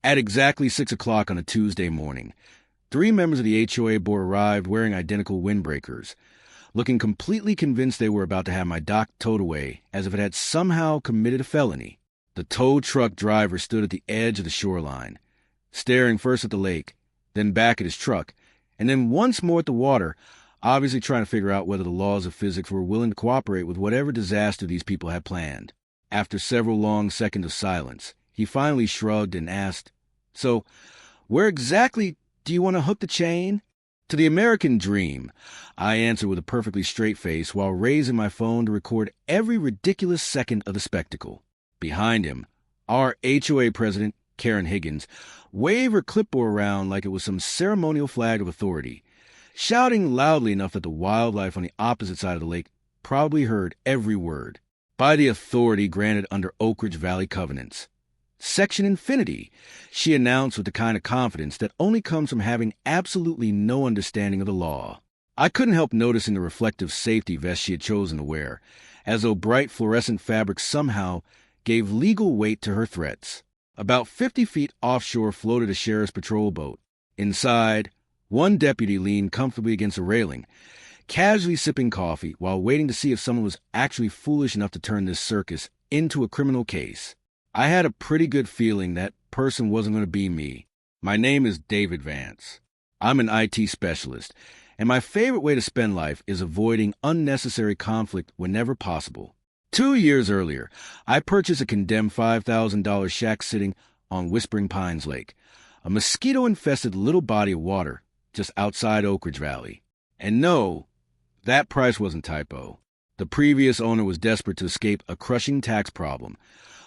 At exactly 6 o'clock on a Tuesday morning, 3 members of the HOA board arrived wearing identical windbreakers, looking completely convinced they were about to have my dock towed away as if it had somehow committed a felony. The tow truck driver stood at the edge of the shoreline, staring first at the lake, then back at his truck, and then once more at the water, obviously trying to figure out whether the laws of physics were willing to cooperate with whatever disaster these people had planned. After several long seconds of silence, he finally shrugged and asked, "So, where exactly do you want to hook the chain?" "To the American dream," I answered with a perfectly straight face while raising my phone to record every ridiculous second of the spectacle. Behind him, our HOA president, Karen Higgins, waved her clipboard around like it was some ceremonial flag of authority, shouting loudly enough that the wildlife on the opposite side of the lake probably heard every word. "By the authority granted under Oak Ridge Valley covenants. Section Infinity," she announced with the kind of confidence that only comes from having absolutely no understanding of the law. I couldn't help noticing the reflective safety vest she had chosen to wear, as though bright fluorescent fabric somehow gave legal weight to her threats. About 50 feet offshore floated a sheriff's patrol boat. Inside, one deputy leaned comfortably against a railing, casually sipping coffee while waiting to see if someone was actually foolish enough to turn this circus into a criminal case. I had a pretty good feeling that person wasn't going to be me. My name is David Vance. I'm an IT specialist, and my favorite way to spend life is avoiding unnecessary conflict whenever possible. 2 years earlier, I purchased a condemned $5,000 shack sitting on Whispering Pines Lake, a mosquito-infested little body of water just outside Oak Ridge Valley. And no, that price wasn't typo. The previous owner was desperate to escape a crushing tax problem,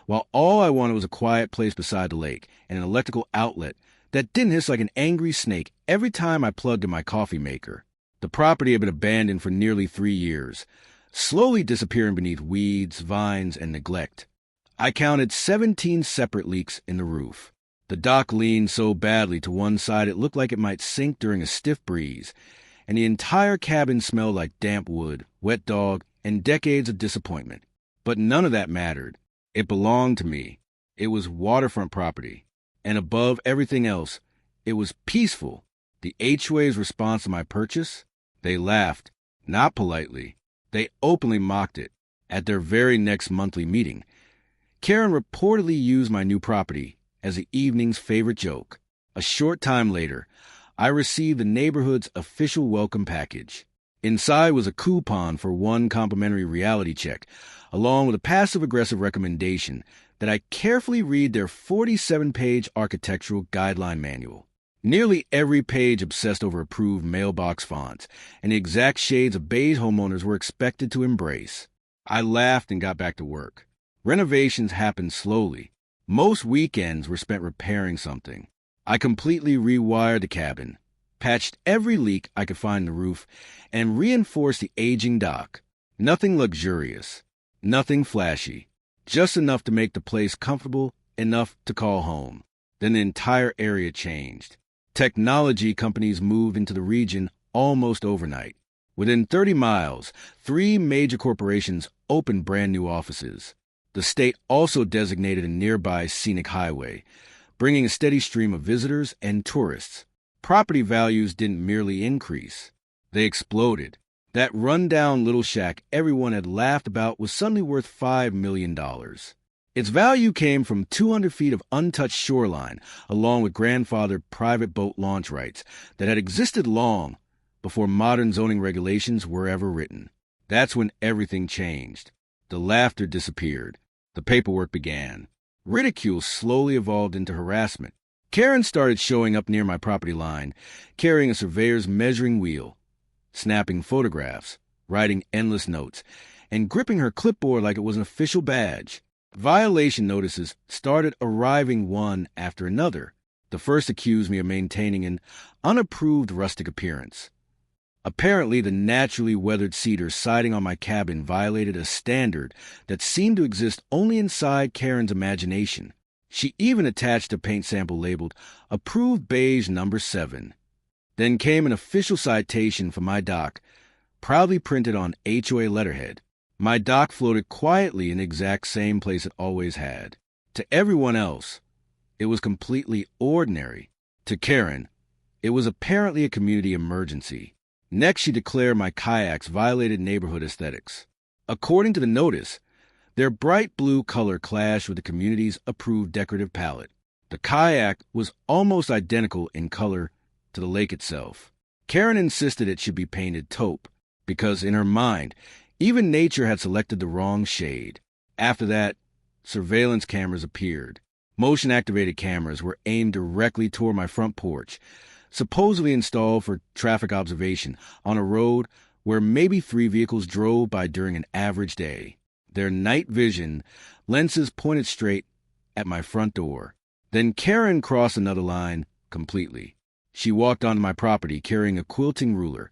while all I wanted was a quiet place beside the lake and an electrical outlet that didn't hiss like an angry snake every time I plugged in my coffee maker. The property had been abandoned for nearly 3 years, slowly disappearing beneath weeds, vines, and neglect. I counted 17 separate leaks in the roof. The dock leaned so badly to one side it looked like it might sink during a stiff breeze, and the entire cabin smelled like damp wood, wet dog, and decades of disappointment. But none of that mattered. It belonged to me. It was waterfront property. And above everything else, it was peaceful. The HOA's response to my purchase? They laughed, not politely. They openly mocked it. At their very next monthly meeting, Karen reportedly used my new property as the evening's favorite joke. A short time later, I received the neighborhood's official welcome package. Inside was a coupon for 1 complimentary reality check, along with a passive-aggressive recommendation that I carefully read their 47-page architectural guideline manual. Nearly every page obsessed over approved mailbox fonts and the exact shades of beige homeowners were expected to embrace. I laughed and got back to work. Renovations happened slowly. Most weekends were spent repairing something. I completely rewired the cabin, patched every leak I could find in the roof, and reinforced the aging dock. Nothing luxurious, nothing flashy, just enough to make the place comfortable enough to call home. Then the entire area changed. Technology companies moved into the region almost overnight. Within 30 miles, 3 major corporations opened brand new offices. The state also designated a nearby scenic highway, bringing a steady stream of visitors and tourists. Property values didn't merely increase. They exploded. That run-down little shack everyone had laughed about was suddenly worth $5 million. Its value came from 200 feet of untouched shoreline, along with grandfathered private boat launch rights that had existed long before modern zoning regulations were ever written. That's when everything changed. The laughter disappeared. The paperwork began. Ridicule slowly evolved into harassment. Karen started showing up near my property line, carrying a surveyor's measuring wheel, snapping photographs, writing endless notes, and gripping her clipboard like it was an official badge. Violation notices started arriving one after another. The first accused me of maintaining an unapproved rustic appearance. Apparently, the naturally weathered cedar siding on my cabin violated a standard that seemed to exist only inside Karen's imagination. She even attached a paint sample labeled Approved Beige Number 7. Then came an official citation for my dock, proudly printed on HOA letterhead. My dock floated quietly in the exact same place it always had. To everyone else, it was completely ordinary. To Karen, it was apparently a community emergency. Next, she declared my kayaks violated neighborhood aesthetics. According to the notice, their bright blue color clashed with the community's approved decorative palette. The kayak was almost identical in color to the lake itself. Karen insisted it should be painted taupe, because in her mind, even nature had selected the wrong shade. After that, surveillance cameras appeared. Motion-activated cameras were aimed directly toward my front porch, supposedly installed for traffic observation on a road where maybe 3 vehicles drove by during an average day. Their night vision lenses pointed straight at my front door. Then Karen crossed another line completely. She walked onto my property carrying a quilting ruler,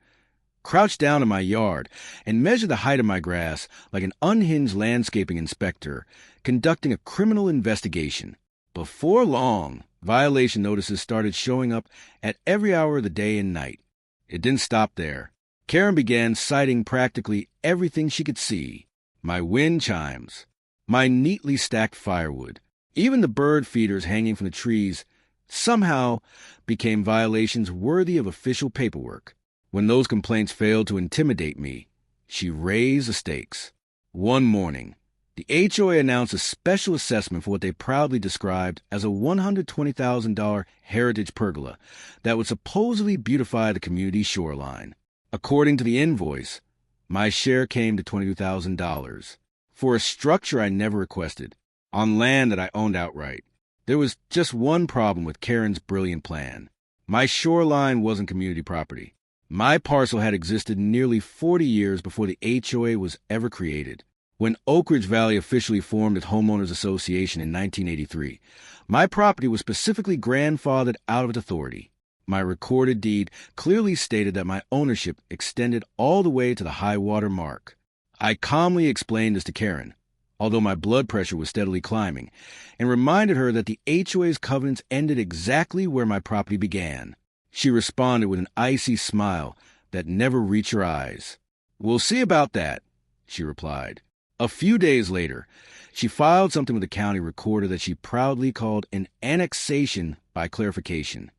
crouched down in my yard, and measured the height of my grass like an unhinged landscaping inspector conducting a criminal investigation. Before long, violation notices started showing up at every hour of the day and night. It didn't stop there. Karen began citing practically everything she could see. My wind chimes, my neatly stacked firewood, even the bird feeders hanging from the trees somehow became violations worthy of official paperwork. When those complaints failed to intimidate me, she raised the stakes. One morning, the HOA announced a special assessment for what they proudly described as a $120,000 heritage pergola that would supposedly beautify the community's shoreline. According to the invoice, my share came to $22,000 for a structure I never requested, on land that I owned outright. There was just one problem with Karen's brilliant plan. My shoreline wasn't community property. My parcel had existed nearly 40 years before the HOA was ever created. When Oak Ridge Valley officially formed its homeowners association in 1983, my property was specifically grandfathered out of its authority. My recorded deed clearly stated that my ownership extended all the way to the high water mark. I calmly explained this to Karen, although my blood pressure was steadily climbing, and reminded her that the HOA's covenants ended exactly where my property began. She responded with an icy smile that never reached her eyes. "We'll see about that," she replied. A few days later, she filed something with the county recorder that she proudly called an annexation by clarification.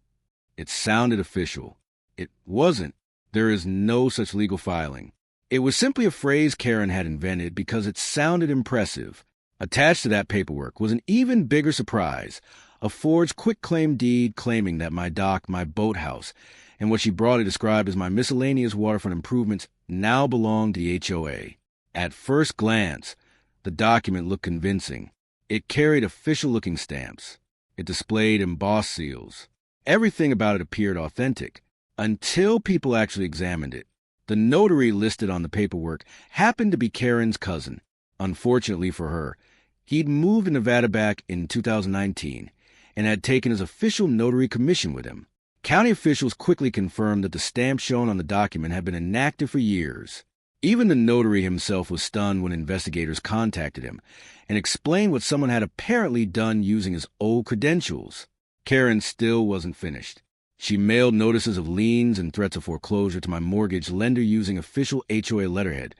It sounded official. It wasn't. There is no such legal filing. It was simply a phrase Karen had invented because it sounded impressive. Attached to that paperwork was an even bigger surprise, a forged quitclaim deed claiming that my dock, my boathouse, and what she broadly described as my miscellaneous waterfront improvements now belonged to the HOA. At first glance, the document looked convincing. It carried official-looking stamps. It displayed embossed seals. Everything about it appeared authentic, until people actually examined it. The notary listed on the paperwork happened to be Karen's cousin. Unfortunately for her, he'd moved to Nevada back in 2019 and had taken his official notary commission with him. County officials quickly confirmed that the stamp shown on the document had been inactive for years. Even the notary himself was stunned when investigators contacted him and explained what someone had apparently done using his old credentials. Karen still wasn't finished. She mailed notices of liens and threats of foreclosure to my mortgage lender using official HOA letterhead,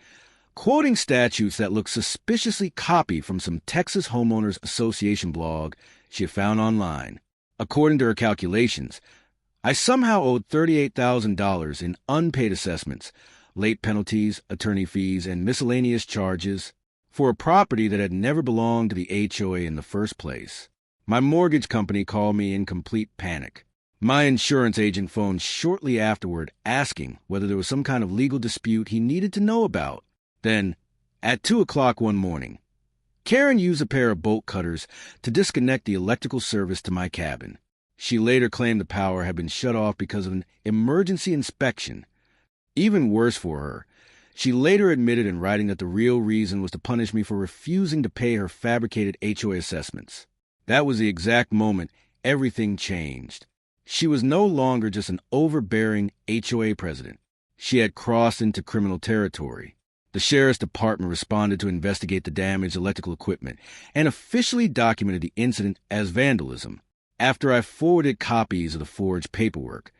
quoting statutes that looked suspiciously copied from some Texas Homeowners Association blog she had found online. According to her calculations, I somehow owed $38,000 in unpaid assessments, late penalties, attorney fees, and miscellaneous charges for a property that had never belonged to the HOA in the first place. My mortgage company called me in complete panic. My insurance agent phoned shortly afterward asking whether there was some kind of legal dispute he needed to know about. Then, at 2 o'clock one morning, Karen used a pair of bolt cutters to disconnect the electrical service to my cabin. She later claimed the power had been shut off because of an emergency inspection. Even worse for her, she later admitted in writing that the real reason was to punish me for refusing to pay her fabricated HOA assessments. That was the exact moment everything changed. She was no longer just an overbearing HOA president. She had crossed into criminal territory. The sheriff's department responded to investigate the damaged electrical equipment and officially documented the incident as vandalism. After I forwarded copies of the forged paperwork,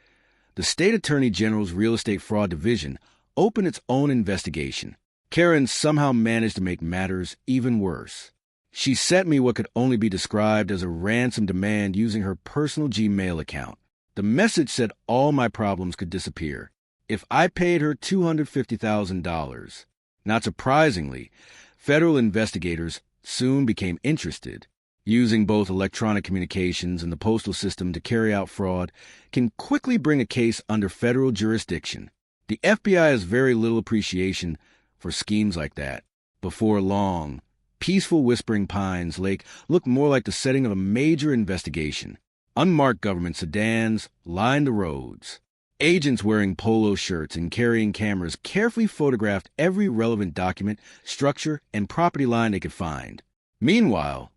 the state attorney general's real estate fraud division opened its own investigation. Karen somehow managed to make matters even worse. She sent me what could only be described as a ransom demand using her personal Gmail account. The message said all my problems could disappear if I paid her $250,000. Not surprisingly, federal investigators soon became interested. Using both electronic communications and the postal system to carry out fraud can quickly bring a case under federal jurisdiction. The FBI has very little appreciation for schemes like that. Before long, peaceful Whispering Pines Lake looked more like the setting of a major investigation. Unmarked government sedans lined the roads. Agents wearing polo shirts and carrying cameras carefully photographed every relevant document, structure, and property line they could find. Meanwhile,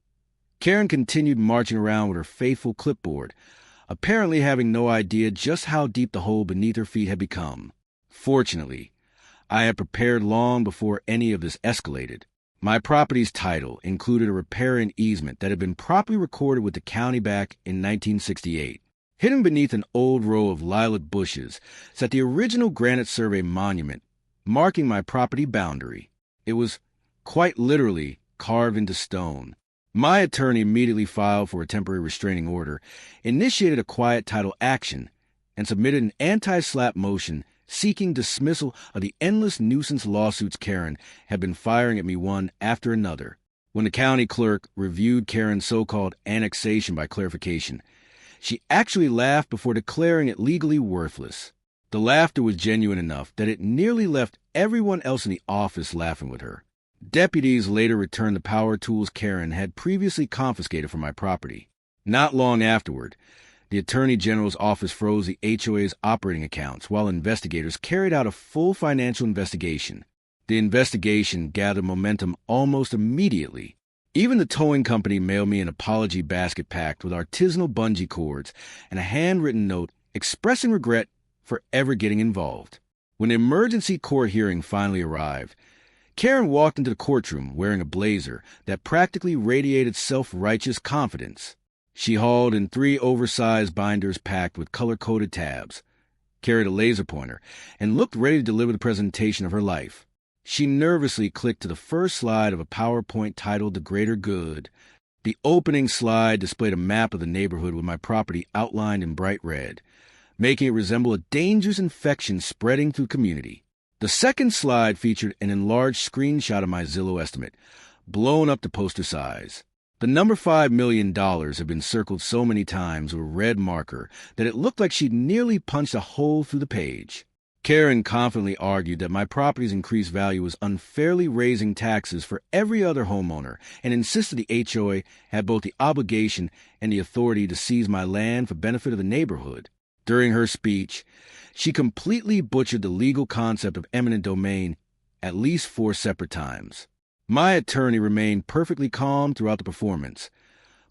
Karen continued marching around with her faithful clipboard, apparently having no idea just how deep the hole beneath her feet had become. Fortunately, I had prepared long before any of this escalated. My property's title included a riparian easement that had been properly recorded with the county back in 1968. Hidden beneath an old row of lilac bushes sat the original Granite Survey monument, marking my property boundary. It was quite literally carved into stone. My attorney immediately filed for a temporary restraining order, initiated a quiet title action, and submitted an anti-SLAPP motion seeking dismissal of the endless nuisance lawsuits Karen had been firing at me one after another. When the county clerk reviewed Karen's so-called annexation by clarification, she actually laughed before declaring it legally worthless. The laughter was genuine enough that it nearly left everyone else in the office laughing with her. Deputies later returned the power tools Karen had previously confiscated from my property. Not long afterward, the Attorney General's office froze the HOA's operating accounts while investigators carried out a full financial investigation. The investigation gathered momentum almost immediately. Even the towing company mailed me an apology basket packed with artisanal bungee cords and a handwritten note expressing regret for ever getting involved. When the emergency court hearing finally arrived, Karen walked into the courtroom wearing a blazer that practically radiated self-righteous confidence. She hauled in 3 oversized binders packed with color-coded tabs, carried a laser pointer, and looked ready to deliver the presentation of her life. She nervously clicked to the first slide of a PowerPoint titled The Greater Good. The opening slide displayed a map of the neighborhood with my property outlined in bright red, making it resemble a dangerous infection spreading through the community. The second slide featured an enlarged screenshot of my Zillow estimate, blown up to poster size. The number $5 million had been circled so many times with a red marker that it looked like she'd nearly punched a hole through the page. Karen confidently argued that my property's increased value was unfairly raising taxes for every other homeowner and insisted the HOA had both the obligation and the authority to seize my land for benefit of the neighborhood. During her speech, she completely butchered the legal concept of eminent domain at least 4 separate times. My attorney remained perfectly calm throughout the performance,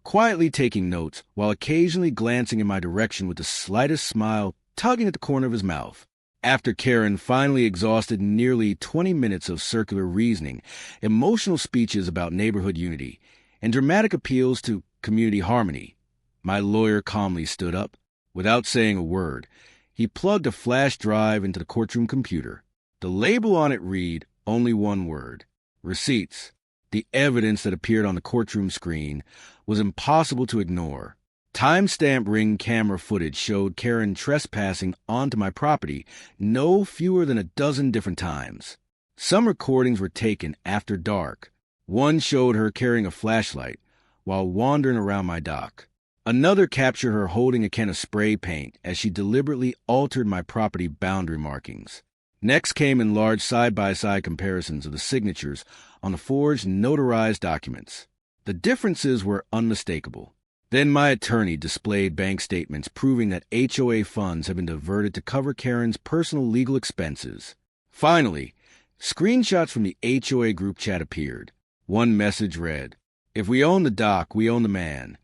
quietly taking notes while occasionally glancing in my direction with the slightest smile tugging at the corner of his mouth. After Karen finally exhausted nearly 20 minutes of circular reasoning, emotional speeches about neighborhood unity, and dramatic appeals to community harmony, my lawyer calmly stood up. Without saying a word, he plugged a flash drive into the courtroom computer. The label on it read only one word: receipts. The evidence that appeared on the courtroom screen was impossible to ignore. Timestamp Ring camera footage showed Karen trespassing onto my property no fewer than a dozen different times. Some recordings were taken after dark. One showed her carrying a flashlight while wandering around my dock. Another captured her holding a can of spray paint as she deliberately altered my property boundary markings. Next came enlarged side-by-side comparisons of the signatures on the forged notarized documents. The differences were unmistakable. Then my attorney displayed bank statements proving that HOA funds had been diverted to cover Karen's personal legal expenses. Finally, screenshots from the HOA group chat appeared. One message read, "If we own the dock, we own the man."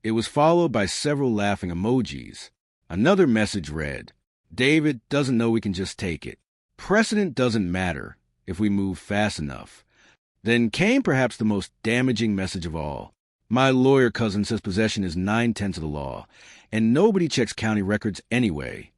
It was followed by several laughing emojis. Another message read, "David doesn't know we can just take it. Precedent doesn't matter if we move fast enough." Then came perhaps the most damaging message of all. My lawyer cousin says possession is 9/10 of the law, and nobody checks county records anyway.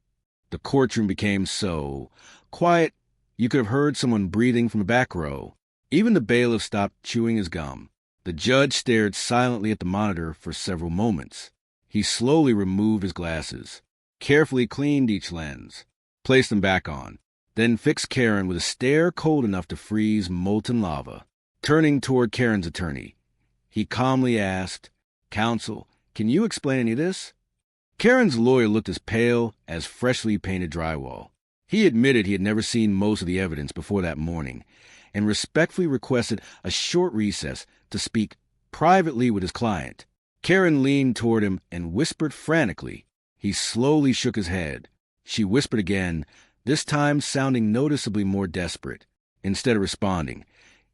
The courtroom became so quiet you could have heard someone breathing from the back row. Even the bailiff stopped chewing his gum. The judge stared silently at the monitor for several moments. He slowly removed his glasses, carefully cleaned each lens, placed them back on, then fixed Karen with a stare cold enough to freeze molten lava. Turning toward Karen's attorney, he calmly asked, "Counsel, can you explain any of this?" Karen's lawyer looked as pale as freshly painted drywall. He admitted he had never seen most of the evidence before that morning, and respectfully requested a short recess to speak privately with his client. Karen leaned toward him and whispered frantically. He slowly shook his head. She whispered again, this time sounding noticeably more desperate. Instead of responding,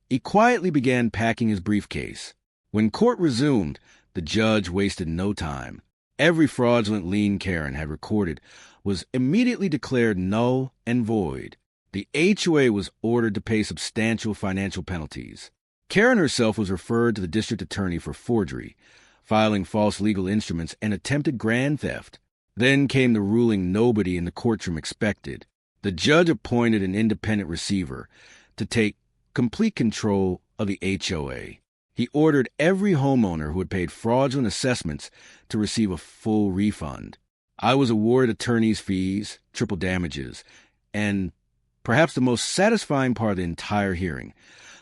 he quietly began packing his briefcase. When court resumed, the judge wasted no time. Every fraudulent lien Karen had recorded was immediately declared null and void. The HOA was ordered to pay substantial financial penalties. Karen herself was referred to the district attorney for forgery, filing false legal instruments, and attempted grand theft. Then came the ruling nobody in the courtroom expected. The judge appointed an independent receiver to take complete control of the HOA. He ordered every homeowner who had paid fraudulent assessments to receive a full refund. I was awarded attorney's fees, triple damages, and perhaps the most satisfying part of the entire hearing,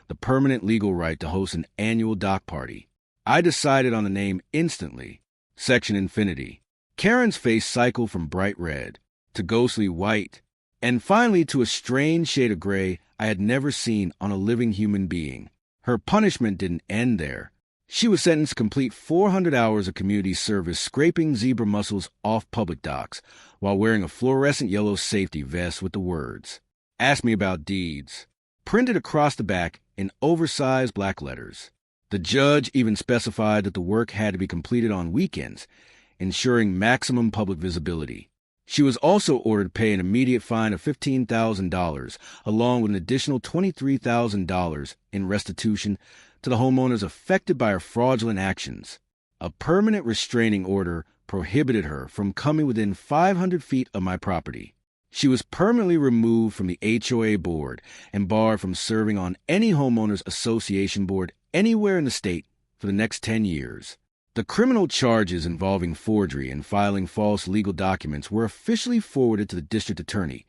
the permanent legal right to host an annual dock party. I decided on the name instantly, Section Infinity. Karen's face cycled from bright red to ghostly white, and finally to a strange shade of gray I had never seen on a living human being. Her punishment didn't end there. She was sentenced to complete 400 hours of community service scraping zebra mussels off public docks while wearing a fluorescent yellow safety vest with the words, "Ask me about deeds," printed across the back in oversized black letters. The judge even specified that the work had to be completed on weekends, ensuring maximum public visibility. She was also ordered to pay an immediate fine of $15,000, along with an additional $23,000 in restitution to the homeowners affected by her fraudulent actions. A permanent restraining order prohibited her from coming within 500 feet of my property. She was permanently removed from the HOA board and barred from serving on any homeowners association board anywhere in the state for the next 10 years. The criminal charges involving forgery and filing false legal documents were officially forwarded to the district attorney,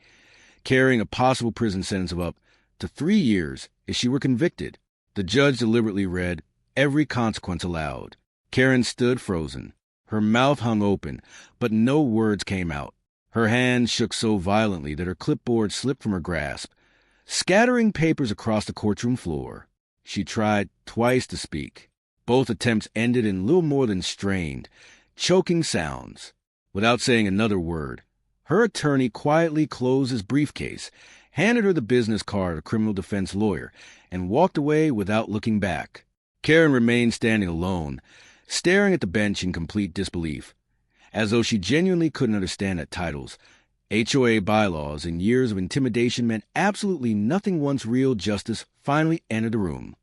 carrying a possible prison sentence of up to 3 years if she were convicted. The judge deliberately read every consequence aloud. Karen stood frozen. Her mouth hung open, but no words came out. Her hands shook so violently that her clipboard slipped from her grasp, scattering papers across the courtroom floor. She tried twice to speak. Both attempts ended in little more than strained, choking sounds. Without saying another word, her attorney quietly closed his briefcase, handed her the business card of a criminal defense lawyer, and walked away without looking back. Karen remained standing alone, staring at the bench in complete disbelief, as though she genuinely couldn't understand that titles, HOA bylaws, and years of intimidation meant absolutely nothing once real justice finally entered the room.